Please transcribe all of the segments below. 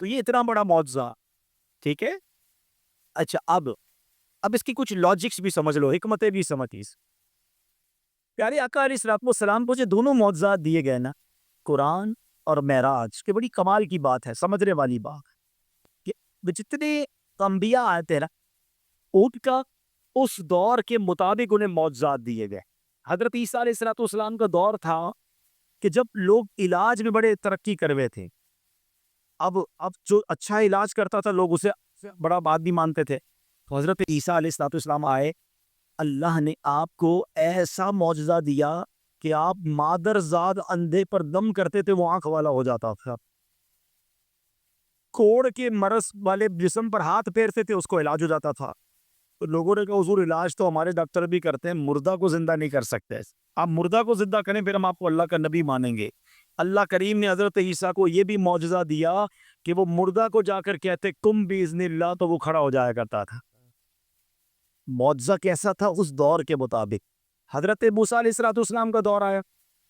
تو یہ اتنا بڑا معجزہ. ٹھیک ہے. اچھا اب اس کی کچھ لاجکس بھی سمجھ لو, حکمتیں بھی سمجھ. پیارے آقا علیہ الصلوۃ والسلام کو جو دونوں معجزات دیے گئے نا, قرآن اور معراج, کے بڑی کمال کی بات ہے, سمجھنے والی بات کہ جتنے انبیاء آئے تھے نا, ان کا اس دور کے مطابق انہیں معجزات دیے گئے. حضرت عیسیٰ علیہ الصلوۃ والسلام کا دور تھا کہ جب لوگ علاج میں بڑے ترقی کر رہے تھے. اب جو اچھا علاج کرتا تھا لوگ اسے بڑا بات بھی مانتے تھے. تو حضرت عیسیٰ علیہ الصلوۃ والسلام آئے, اللہ نے آپ کو ایسا معجزہ دیا کہ آپ مادر زاد اندھے پر دم کرتے تھے, وہ آنکھ والا ہو جاتا تھا. کوڑ کے مرض والے جسم پر ہاتھ پھیرتے تھے, اس کو علاج ہو جاتا تھا. تو لوگوں نے کہا حضور علاج تو ہمارے ڈاکٹر بھی کرتے ہیں, مردہ کو زندہ نہیں کر سکتے. آپ مردہ کو زندہ کریں پھر ہم آپ کو اللہ کا نبی مانیں گے. اللہ کریم نے حضرت عیسیٰ کو یہ بھی معجزہ دیا کہ وہ مردہ کو جا کر کہتے کم باذن اللہ, تو وہ کھڑا ہو جایا کرتا تھا. معجزہ کیسا تھا اس دور کے مطابق. حضرت موسیٰ علیہ الصلوۃ والسلام کا دور آیا,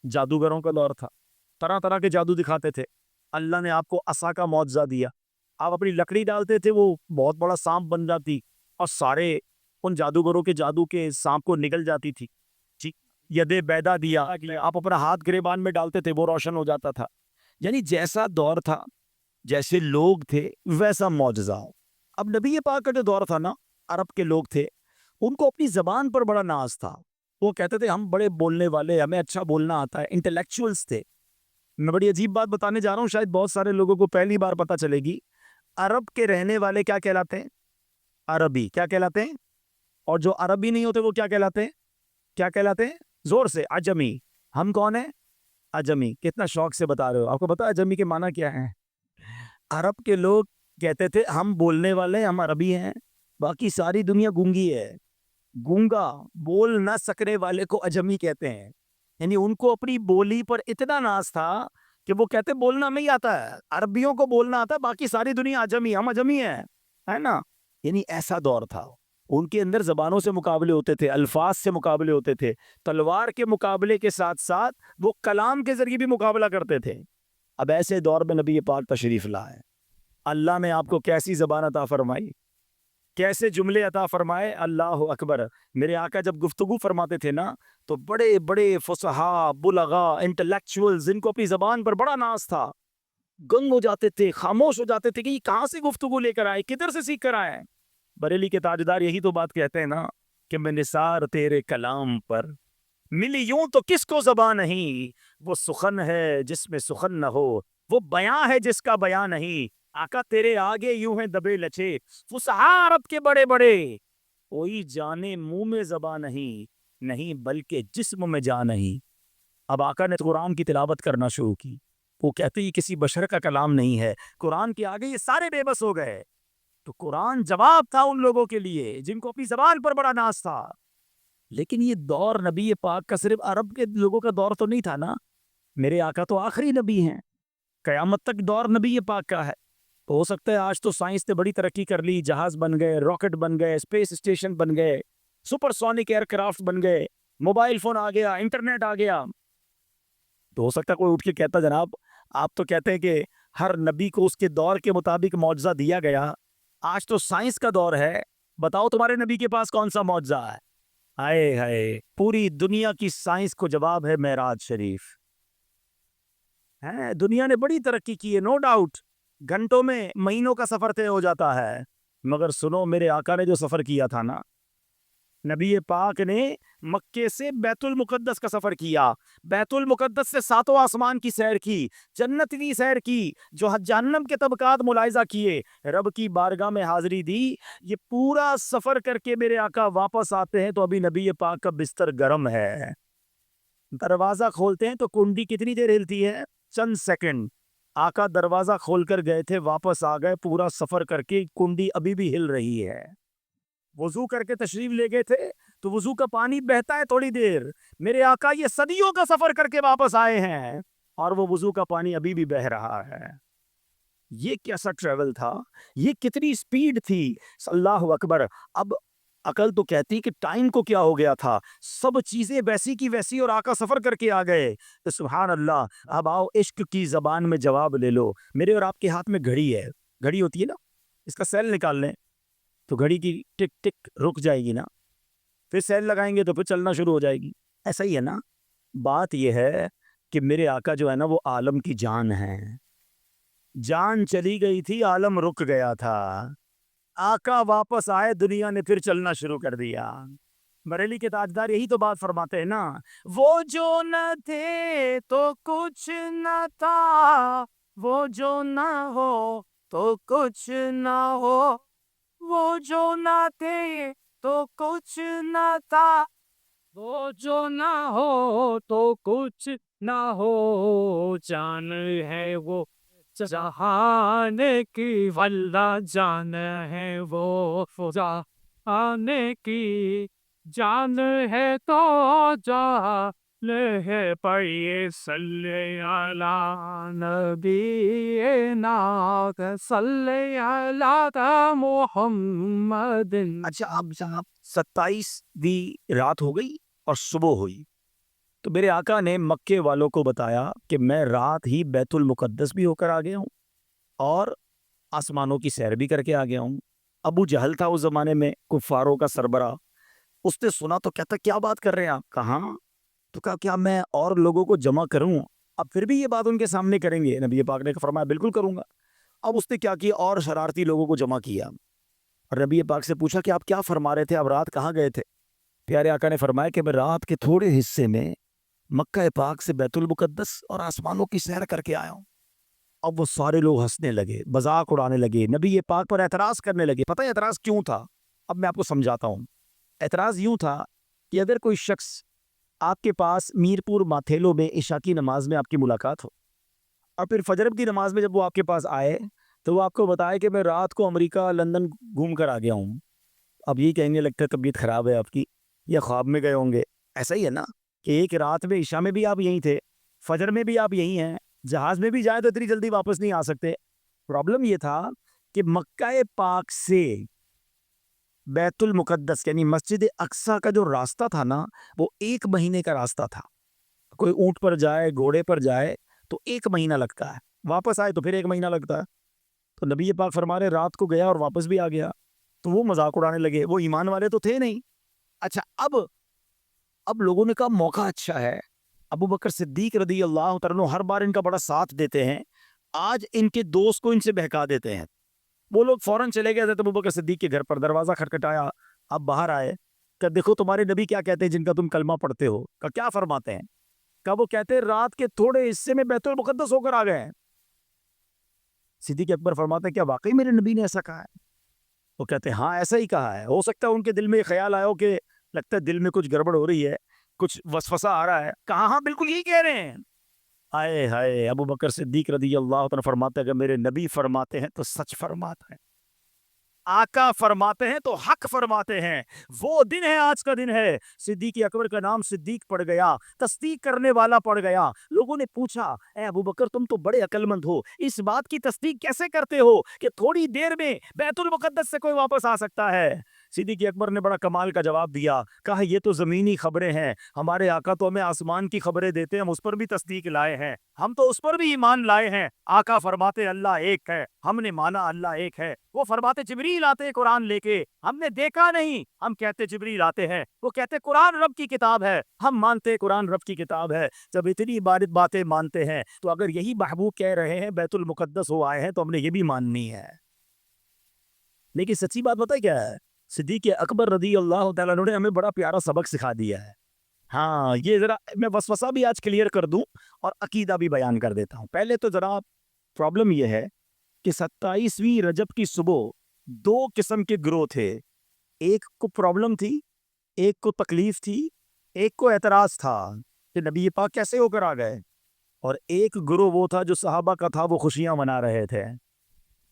جادوگروں کا دور تھا, طرح طرح کے جادو دکھاتے تھے. اللہ نے آپ کو عصا کا معجزہ دیا, آپ اپنی لکڑی ڈالتے تھے, وہ بہت بڑا سانپ بن جاتی اور سارے ان جادوگروں کے جادو کے سانپ کو نگل جاتی تھی. ید بیدا دیا, آپ اپنا ہاتھ گریبان میں ڈالتے تھے, وہ روشن ہو جاتا تھا. یعنی جیسا دور تھا, جیسے لوگ تھے, ویسا معجزہ. اب نبی پاک کا جو دور تھا نا, عرب کے لوگ تھے, ان کو اپنی زبان پر بڑا ناز تھا. وہ کہتے تھے ہم بڑے بولنے والے, ہمیں اچھا بولنا آتا ہے, انٹلیکچوئلز تھے. میں بڑی عجیب بات بتانے جا رہا ہوں, شاید بہت سارے لوگوں کو پہلی بار پتہ چلے گی. عرب کے رہنے والے کیا کہلاتے ہیں؟ عربی. کیا کہلاتے ہیں؟ اور جو عربی نہیں ہوتے وہ کیا کہلاتے ہیں؟ کیا کہلاتے ہیں؟ زور سے, عجمی. ہم کون ہیں؟ عجمی. کتنا شوق سے بتا رہے ہو, آپ کو پتا ہے عجمی کے معنی کیا ہے؟ عرب کے لوگ کہتے تھے ہم بولنے والے, ہم عربی ہیں, باقی ساری دنیا گونگی ہے. گونگا, بول نہ سکنے والے کو عجمی کہتے ہیں. یعنی ان کو اپنی بولی پر اتنا ناز تھا کہ وہ کہتے بولنا ہمیں آتا ہے, عربیوں کو بولنا آتا ہے, باقی ساری دنیا عجمی, ہم عجمی ہیں, ہے نا. یعنی ایسا دور تھا. ان کے اندر زبانوں سے مقابلے ہوتے تھے, الفاظ سے مقابلے ہوتے تھے, تلوار کے مقابلے کے ساتھ ساتھ وہ کلام کے ذریعے بھی مقابلہ کرتے تھے. اب ایسے دور میں نبی پاک تشریف لائے. اللہ نے آپ کو کیسی زبان عطا فرمائی, کیسے جملے عطا فرمائے. اللہ اکبر. میرے آقا جب گفتگو فرماتے تھے نا, تو بڑے بڑے فصحا, بلغا, انٹلیکچوئلز, جن کو اپنی زبان پر بڑا ناز تھا, گنگ ہو جاتے تھے, خاموش ہو جاتے تھے کہ یہ کہاں سے گفتگو لے کر آئے, کدھر سے سیکھ کر آئے. بریلی کے تاجدار یہی تو بات کہتے ہیں نا کہ میں نثار تیرے کلام پر ملی یوں تو کس کو زبان نہیں, وہ سخن ہے جس میں سخن نہ ہو, وہ بیان ہے جس کا بیان نہیں. آقا تیرے آگے یوں ہیں دبے لچے, فصحا عرب کے بڑے بڑے, کوئی جانے منہ میں زبان نہیں, نہیں بلکہ جسم میں جان نہیں. اب آقا نے قرآن کی تلاوت کرنا شروع کی. وہ کہتے یہ کسی بشر کا کلام نہیں ہے, قرآن کے آگے یہ سارے بے بس ہو گئے. تو قرآن جواب تھا ان لوگوں کے لیے جن کو اپنی زبان پر بڑا ناز تھا. لیکن یہ دور نبی پاک کا صرف عرب کے لوگوں کا دور تو نہیں تھا نا. میرے آقا تو آخری نبی ہیں, قیامت تک دور نبی پاک کا ہے. ہو سکتا ہے آج تو سائنس نے بڑی ترقی کر لی, جہاز بن گئے, راکٹ بن گئے, اسپیس اسٹیشن بن گئے, سپر سونک ایئر کرافٹ بن گئے, موبائل فون آ گیا, انٹرنیٹ آ گیا. تو ہو سکتا ہے کوئی اٹھ کے کہتا جناب آپ تو کہتے ہیں کہ ہر نبی کو اس کے دور کے مطابق معجزہ دیا گیا, آج تو سائنس کا دور ہے, بتاؤ تمہارے نبی کے پاس کون سا معجزہ ہے. ہائے ہائے, پوری دنیا کی سائنس کو جواب ہے معراج شریف. دنیا نے بڑی ترقی کی ہے, نو ڈاؤٹ, گھنٹوں میں مہینوں کا سفر طے ہو جاتا ہے. مگر سنو, میرے آقا نے جو سفر کیا تھا نا, نبی پاک نے مکے سے بیت المقدس کا سفر کیا, بیت المقدس سے ساتوں آسمان کی سیر کی, جنت کی سیر کی, جو جہنم کے طبقات ملاحظہ کیے, رب کی بارگاہ میں حاضری دی. یہ پورا سفر کر کے میرے آقا واپس آتے ہیں تو ابھی نبی پاک کا بستر گرم ہے. دروازہ کھولتے ہیں تو کنڈی کتنی دیر ہلتی ہے؟ چند سیکنڈ. آقا دروازہ کھول کر گئے تھے, واپس آ گئے, پورا سفر کر کے کنڈی ابھی بھی ہل رہی ہے. وضو کر کے تشریف لے گئے تھے تو وضو کا پانی بہتا ہے تھوڑی دیر. میرے آقا یہ صدیوں کا سفر کر کے واپس آئے ہیں اور وہ وضو کا پانی ابھی بھی بہ رہا ہے. یہ کیسا ٹریول تھا, یہ کتنی سپیڈ تھی. اللہ اکبر. اب عقل تو کہتی کہ ٹائم کو کیا ہو گیا تھا، سب چیزیں ویسی کی ویسی اور آقا سفر کر کے آ گئے. تو سبحان اللہ. اب آؤ عشق کی زبان میں جواب لے لو. میرے اور آپ کے ہاتھ میں گھڑی ہے، گھڑی ہوتی ہے نا، اس کا سیل نکال لیں تو گھڑی کی ٹک ٹک رک جائے گی نا، پھر سیل لگائیں گے تو پھر چلنا شروع ہو جائے گی. ایسا ہی ہے نا. بات یہ ہے کہ میرے آقا جو ہے نا وہ عالم کی جان ہے. جان چلی گئی تھی، عالم رک گیا تھا. آقا واپس آئے، دنیا نے پھر چلنا شروع کر دیا. بریلی کے تاجدار یہی تو بات فرماتے ہیں نا، وہ جو نہ تھے تو کچھ نہ تھا، وہ جو نہ ہو تو کچھ نہ ہو، وہ جو نہ تھے تو کچھ نہ تھا، وہ جو نہ ہو تو کچھ نہ ہو. جان ہے وہ جہان کی، واللہ جان ہے وہ جہان کی، جان ہے تو جان ہے. پڑھیے صلی علی نبی نات صلی علی محمد. اچھا اب صاحب 27ویں رات ہو گئی اور صبح ہوئی تو میرے آقا نے مکے والوں کو بتایا کہ میں رات ہی بیت المقدس بھی ہو کر آ گیا ہوں اور آسمانوں کی سیر بھی کر کے آ گیا ہوں. ابو جہل تھا اس زمانے میں کفاروں کا سربراہ، اس نے سنا تو کہتا کیا بات کر رہے ہیں آپ؟ کہاں؟ تو کہا کیا میں اور لوگوں کو جمع کروں؟ اب پھر بھی یہ بات ان کے سامنے کریں گے؟ نبی پاک نے فرمایا بالکل کروں گا. اب اس نے کیا کیا؟ اور شرارتی لوگوں کو جمع کیا اور نبی پاک سے پوچھا کہ آپ کیا فرما رہے تھے، آپ رات کہاں گئے تھے؟ پیارے آقا نے فرمایا کہ میں رات کے تھوڑے حصے میں مکہ پاک سے بیت المقدس اور آسمانوں کی سیر کر کے آیا ہوں. اب وہ سارے لوگ ہنسنے لگے، مذاق اڑانے لگے، نبی پاک پر اعتراض کرنے لگے. پتہ ہے اعتراض کیوں تھا؟ اب میں آپ کو سمجھاتا ہوں. اعتراض یوں تھا کہ اگر کوئی شخص آپ کے پاس میرپور ماتھیلو میں عشاء کی نماز میں آپ کی ملاقات ہو اور پھر فجر کی نماز میں جب وہ آپ کے پاس آئے تو وہ آپ کو بتائے کہ میں رات کو امریکہ لندن گھوم کر آ گیا ہوں، اب یہ کہنے لگتا ہے طبیعت خراب ہے آپ کی یا خواب میں گئے ہوں گے. ایسا ہی ہے نا کہ ایک رات میں عشاء میں بھی آپ یہیں تھے، فجر میں بھی آپ یہیں ہیں، جہاز میں بھی جائیں تو اتنی جلدی واپس نہیں آ سکتے. پرابلم یہ تھا کہ مکہ پاک سے بیت المقدس یعنی مسجد اقصیٰ کا جو راستہ تھا نا وہ 1 مہینے کا راستہ تھا. کوئی اونٹ پر جائے، گھوڑے پر جائے تو 1 مہینہ لگتا ہے، واپس آئے تو پھر 1 مہینہ لگتا ہے. تو نبی پاک فرما رہے رات کو گیا اور واپس بھی آ گیا. تو وہ مذاق اڑانے لگے، وہ ایمان والے تو تھے نہیں. اچھا اب لوگوں نے کہا موقع اچھا ہے، ابو بکر صدیق رضی اللہ تعالیٰ عنہ ہر بار ان کا بڑا ساتھ دیتے ہیں، آج ان کے دوست کو ان سے بہکا دیتے ہیں. وہ لوگ فوراً چلے گئے حضرت ابو بکر صدیق کے گھر پر، دروازہ کھٹکھٹایا، اب باہر آئے کہ دیکھو تمہارے نبی کیا کہتے ہیں جن کا تم کلمہ پڑھتے ہو. کہ کیا فرماتے ہیں؟ کہ وہ کہتے ہیں رات کے تھوڑے حصے میں بیت المقدس ہو کر آ گئے ہیں. صدیق اکبر فرماتے ہیں کیا واقعی میرے نبی نے ایسا کہا ہے؟ وہ کہتے ہیں ہاں ایسا ہی کہا ہے. ہو سکتا ہے ان کے دل میں یہ خیال آیا ہو کہ لگتا ہے دل میں کچھ گڑبڑ ہو رہی ہے، کچھ وسوسہ آ رہا ہے. کہا ہاں بالکل یہی کہہ رہے ہیں. آئے ہائے ابو بکر صدیق رضی اللہ عنہ فرماتے ہیں کہ میرے نبی فرماتے ہیں تو سچ فرماتے ہیں، آقا فرماتے ہیں تو حق فرماتے ہیں. وہ دن ہے، آج کا دن ہے. صدیق اکبر کا نام صدیق پڑ گیا، تصدیق کرنے والا پڑ گیا. لوگوں نے پوچھا اے ابو بکر تم تو بڑے عقل مند ہو، اس بات کی تصدیق کیسے کرتے ہو کہ تھوڑی دیر میں بیت المقدس سے کوئی واپس آ سکتا ہے؟ صدیق اکبر نے بڑا کمال کا جواب دیا، کہا یہ تو زمینی خبریں ہیں، ہمارے آقا تو ہمیں آسمان کی خبریں دیتے ہیں، ہم اس پر بھی تصدیق لائے ہیں، ہم تو اس پر بھی ایمان لائے ہیں. آقا فرماتے اللہ ایک ہے، ہم نے مانا اللہ ایک ہے. وہ فرماتے جبریل آتے قرآن لے کے، ہم نے دیکھا نہیں، ہم کہتے جبریل آتے ہیں. وہ کہتے قرآن رب کی کتاب ہے، ہم مانتے قرآن رب کی کتاب ہے. جب اتنی باتیں مانتے ہیں تو اگر یہی محبوب کہہ رہے ہیں بیت المقدس ہو آئے ہیں تو ہم نے یہ بھی ماننی ہے. لیکن سچی بات بتائے کیا ہے؟ صدیق اکبر رضی اللہ تعالیٰ عنہ نے ہمیں بڑا پیارا سبق سکھا دیا ہے. ہاں یہ ذرا میں وسوسہ بھی آج کلیئر کر دوں اور عقیدہ بھی بیان کر دیتا ہوں. پہلے تو ذرا پرابلم یہ ہے کہ 27ویں رجب کی صبح 2 قسم کے گروہ تھے. ایک کو پرابلم تھی، ایک کو تکلیف تھی، ایک کو اعتراض تھا کہ نبی پاک کیسے ہو کر آ گئے، اور ایک گروہ وہ تھا جو صحابہ کا تھا، وہ خوشیاں منا رہے تھے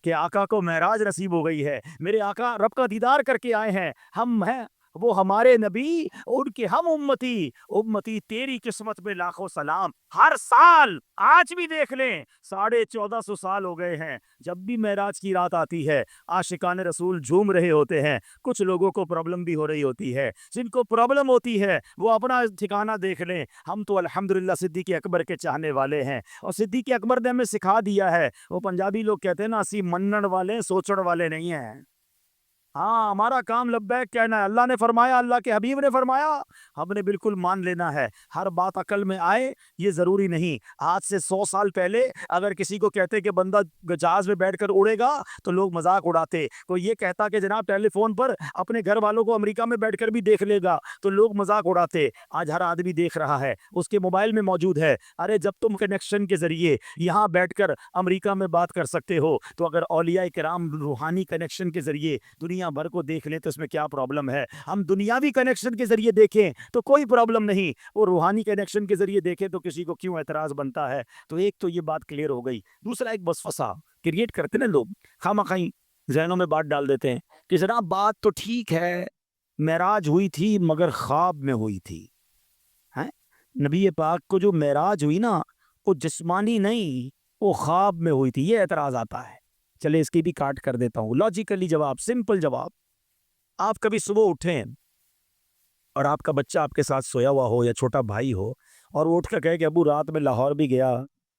کہ آقا کو معراج نصیب ہو گئی ہے، میرے آقا رب کا دیدار کر کے آئے ہیں، ہم ہیں وہ ہمارے نبی، ان کے ہم امتی، امتی تیری قسمت میں لاکھوں سلام۔ ہر سال آج بھی دیکھ لیں 1450 سال ہو گئے ہیں، جب بھی معراج کی رات آتی ہے عاشقان رسول جھوم رہے ہوتے ہیں۔ کچھ لوگوں کو پرابلم بھی ہو رہی ہوتی ہے، جن کو پرابلم ہوتی ہے وہ اپنا ٹھکانہ دیکھ لیں۔ ہم تو الحمدللہ صدیق اکبر کے چاہنے والے ہیں، اور صدیق اکبر نے ہمیں سکھا دیا ہے، وہ پنجابی لوگ کہتے ہیں نا، اسی منن والے سوچڑ والے نہیں ہیں۔ ہاں، ہمارا کام لبیک کہنا ہے، اللہ نے فرمایا، اللہ کے حبیب نے فرمایا، ہم نے بالکل مان لینا ہے۔ ہر بات عقل میں آئے یہ ضروری نہیں۔ آج سے 100 سال پہلے اگر کسی کو کہتے کہ بندہ جہاز میں بیٹھ کر اڑے گا تو لوگ مذاق اڑاتے۔ کوئی یہ کہتا کہ جناب ٹیلی فون پر اپنے گھر والوں کو امریکہ میں بیٹھ کر بھی دیکھ لے گا تو لوگ مذاق اڑاتے۔ آج ہر آدمی دیکھ رہا ہے، اس کے موبائل میں موجود ہے۔ ارے جب تم کنیکشن کے ذریعے یہاں بیٹھ کر امریکہ میں بات کر سکتے ہو تو اگر اولیاء کرام روحانی کنیکشن کے ذریعے دنیا بھر کو دیکھ لیں تو اس میں کیا پرابلم ہے؟ ہم دنیاوی کنیکشن کے ذریعے دیکھیں تو کوئی پرابلم نہیں، وہ روحانی کنیکشن کے ذریعے دیکھیں تو کسی کو کیوں اعتراض بنتا ہے؟ تو ایک تو یہ بات کلیئر ہو گئی۔ دوسرا، ایک وسوسہ کریٹ کرتے نا لوگ، خواہ ذہنوں میں بات ڈال دیتے ہیں کہ جناب بات تو ٹھیک ہے، معراج ہوئی تھی مگر خواب میں ہوئی تھی۔ ہیں؟ نبی پاک کو جو معراج ہوئی نا، وہ جسمانی نہیں، وہ خواب میں ہوئی تھی۔ یہ اعتراض آتا ہے، چلے اس کی بھی کاٹ کر دیتا ہوں۔ لاجیکلی جواب، سمپل جواب، آپ کبھی صبح اٹھیں اور آپ کا بچہ آپ کے ساتھ سویا ہوا ہو یا چھوٹا بھائی ہو، اور وہ اٹھ کر کہے کہ ابو رات میں لاہور بھی گیا،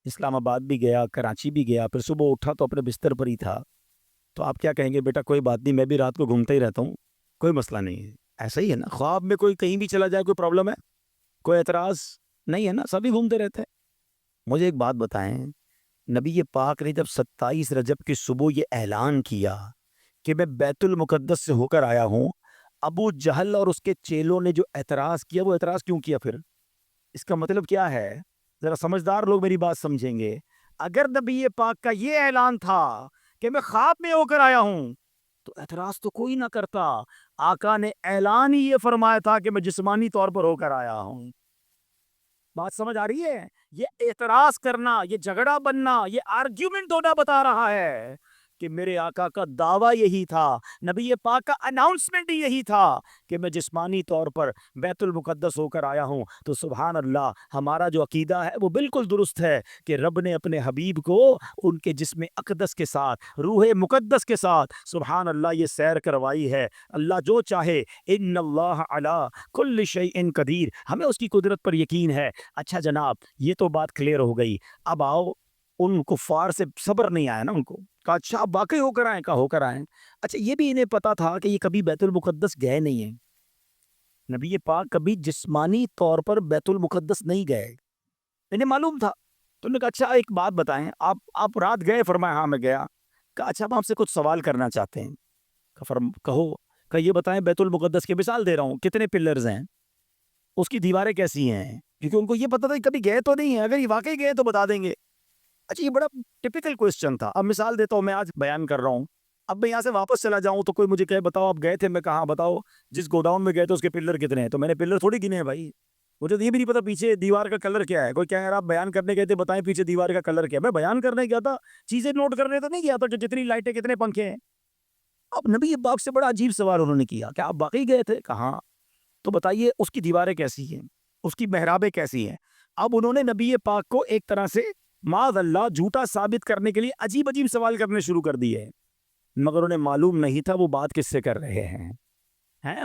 اسلام آباد بھی گیا، کراچی بھی گیا، پھر صبح اٹھا تو اپنے بستر پر ہی تھا، تو آپ کیا کہیں گے؟ بیٹا کوئی بات نہیں، میں بھی رات کو گھومتا ہی رہتا ہوں، کوئی مسئلہ نہیں ہے۔ ایسا ہی ہے نا، خواب میں کوئی کہیں بھی چلا جائے کوئی پرابلم ہے؟ کوئی اعتراض نہیں ہے نا، سبھی گھومتے رہتے ہیں۔ مجھے ایک بات بتائیں، نبی پاک نے جب 27 رجب کی صبح یہ اعلان کیا کہ میں بیت المقدس سے ہو کر آیا ہوں، ابو جہل اور اس کے چیلوں نے جو اعتراض کیا، وہ اعتراض کیوں کیا پھر؟ اس کا مطلب کیا ہے؟ ذرا سمجھدار لوگ میری بات سمجھیں گے۔ اگر نبی پاک کا یہ اعلان تھا کہ میں خواب میں ہو کر آیا ہوں تو اعتراض تو کوئی نہ کرتا۔ آقا نے اعلان ہی یہ فرمایا تھا کہ میں جسمانی طور پر ہو کر آیا ہوں۔ بات سمجھ آ رہی ہے؟ یہ اعتراض کرنا، یہ جھگڑا بننا، یہ آرگیومنٹ ہونا بتا رہا ہے کہ میرے آقا کا دعویٰ یہی تھا، نبی پاک کا اناؤنسمنٹ یہی تھا کہ میں جسمانی طور پر بیت المقدس ہو کر آیا ہوں۔ تو سبحان اللہ، ہمارا جو عقیدہ ہے وہ بالکل درست ہے کہ رب نے اپنے حبیب کو ان کے جسم اقدس کے ساتھ، روح مقدس کے ساتھ، سبحان اللہ، یہ سیر کروائی ہے۔ اللہ جو چاہے، ان اللہ علی کل شیء قدیر، ہمیں اس کی قدرت پر یقین ہے۔ اچھا جناب، یہ تو بات کلیئر ہو گئی۔ اب آؤ، ان کفار سے صبر نہیں آیا نا، ان کو کہا اچھا آپ واقعی ہو کر آئیں؟ کہا ہو کر آئیں۔ اچھا یہ بھی انہیں پتا تھا کہ یہ کبھی بیت المقدس گئے نہیں ہیں، نبی پاک کبھی جسمانی طور پر بیت المقدس نہیں گئے، انہیں معلوم تھا۔ تو انہوں نے کہا اچھا ایک بات بتائیں، آپ رات گئے؟ فرمایا ہاں میں گیا۔ کہا اچھا ہم آپ سے کچھ سوال کرنا چاہتے ہیں۔ کہو۔ کہ یہ بتائیں بیت المقدس کی مثال دے رہا ہوں، کتنے پلرز ہیں، اس کی دیواریں کیسی ہیں؟ کیونکہ ان کو یہ پتا تھا کہ کبھی گئے تو نہیں ہے، اگر یہ واقعی گئے تو بتا دیں گے۔ اچھا یہ بڑا ٹپیکل کوسچن تھا۔ اب مثال دیتا ہوں، میں آج بیان کر رہا ہوں، اب میں یہاں سے واپس چلا جاؤں تو کوئی مجھے کہے بتاؤ آپ گئے تھے؟ میں کہاں بتاؤ جس گوداؤن میں گئے تھے اس کے پلر کتنے ہیں، تو میں نے پلر تھوڑی گنے ہیں بھائی، مجھے تو یہ بھی نہیں پتا پیچھے دیوار کا کلر کیا ہے۔ کوئی کہہ رہا آپ بیان کرنے گئے تھے، بتائیں پیچھے دیوار کا کلر کیا ہے۔ میں بیان کرنے گیا تھا، چیزیں نوٹ کرنے تو نہیں گیا تھا کہ جتنی لائٹیں کتنے پنکھے ہیں۔ اب نبی پاک سے بڑا عجیب سوال انہوں نے کیا کہ آپ واقعی گئے تھے؟ کہاں؟ تو بتائیے اس کی دیواریں کیسی ہیں، اس کی محرابیں کیسی ہیں؟ اب انہوں نے نبی پاک کو ایک طرح سے معاذ اللہ جھوٹا ثابت کرنے کے لیے عجیب عجیب سوال کرنے شروع کر دیے، مگر انہیں معلوم نہیں تھا وہ بات کس سے کر رہے ہیں۔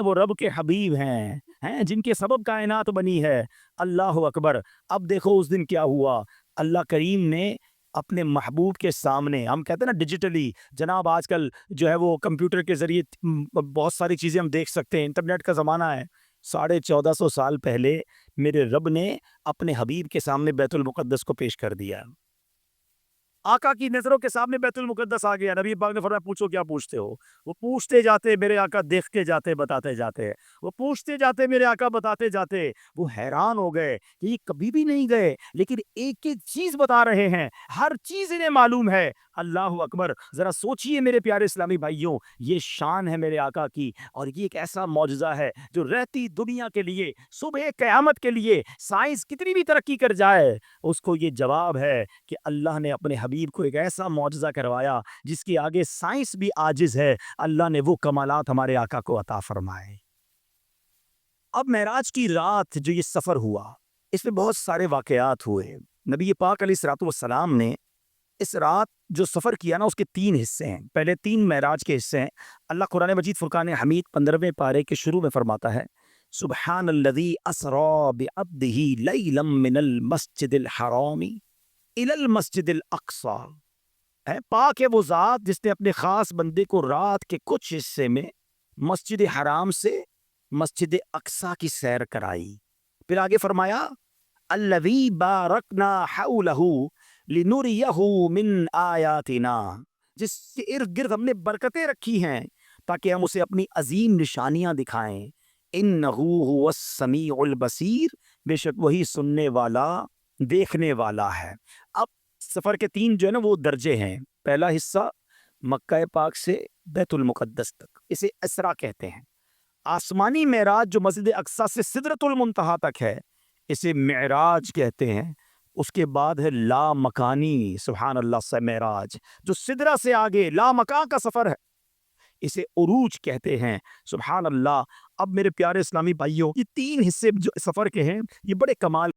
وہ رب کے حبیب ہیں جن کے سبب کائنات بنی ہے۔ اللہ اکبر۔ اب دیکھو اس دن کیا ہوا، اللہ کریم نے اپنے محبوب کے سامنے، ہم کہتے ہیں نا ڈیجیٹلی، جناب آج کل جو ہے وہ کمپیوٹر کے ذریعے بہت ساری چیزیں ہم دیکھ سکتے ہیں، انٹرنیٹ کا زمانہ ہے۔ 1450 سال پہلے میرے رب نے اپنے حبیب کے سامنے بیت المقدس کو پیش کر دیا۔ آقا کی نظروں کے سامنے بیت المقدس آ گیا۔ نبی پاک نے فرمایا پوچھو کیا پوچھتے ہو؟ وہ پوچھتے جاتے، میرے آقا دیکھتے جاتے، بتاتے جاتے، وہ پوچھتے جاتے، میرے آقا بتاتے جاتے۔ وہ حیران ہو گئے کہ یہ کبھی بھی نہیں گئے لیکن ایک ایک چیز بتا رہے ہیں، ہر چیز انہیں معلوم ہے۔ اللہ اکبر۔ ذرا سوچئے میرے پیارے اسلامی بھائیوں، یہ شان ہے میرے آقا کی، اور یہ ایک ایسا معجزہ ہے جو رہتی دنیا کے لیے، صبح قیامت کے لیے سائنس کتنی بھی ترقی کر جائے، اس کو یہ جواب ہے کہ اللہ نے اپنے حبیب کو ایک ایسا معجزہ کروایا جس کے آگے سائنس بھی عاجز ہے۔ اللہ نے وہ کمالات ہمارے آقا کو عطا فرمائے۔ اب معراج کی رات جو یہ سفر ہوا اس میں بہت سارے واقعات ہوئے. نبی پاک علیہ الصلوۃ والسلام نے اس رات جو سفر کیا نا اس کے 3 حصے ہیں. پہلے 3 معراج کے حصے ہیں. اللہ قرآن مجید فرقان حمید 15ویں پارے کے شروع میں فرماتا ہے سبحان الذی اسری بعبدہ لیلا من المسجد الحرام الی المسجد الاقصی. پاک ہے وہ ذات جس نے اپنے خاص بندے کو رات کے کچھ حصے میں مسجد حرام سے مسجد اقصی کی سیر کرائی. پھر آگے فرمایا الذی بارکنا حولہ لنریہ من آیاتنا، جس کے ارد گرد ہم نے برکتیں رکھی ہیں تاکہ ہم اسے اپنی عظیم نشانیاں دکھائیں. انہ هو السمیع البصیر، بے شک وہی سننے والا دیکھنے والا ہے. اب سفر کے 3 جو ہے نا وہ درجے ہیں. پہلا حصہ مکہ پاک سے بیت المقدس تک، اسے اسرا کہتے ہیں. آسمانی معراج جو مسجد اقصی سے سدرۃ المنتہا تک ہے اسے معراج کہتے ہیں. اس کے بعد ہے لا مکانی، سبحان اللہ سے معراج جو سدرہ سے آگے لا مکان کا سفر ہے، اسے عروج کہتے ہیں. سبحان اللہ. اب میرے پیارے اسلامی بھائیوں، یہ 3 حصے جو سفر کے ہیں یہ بڑے کمال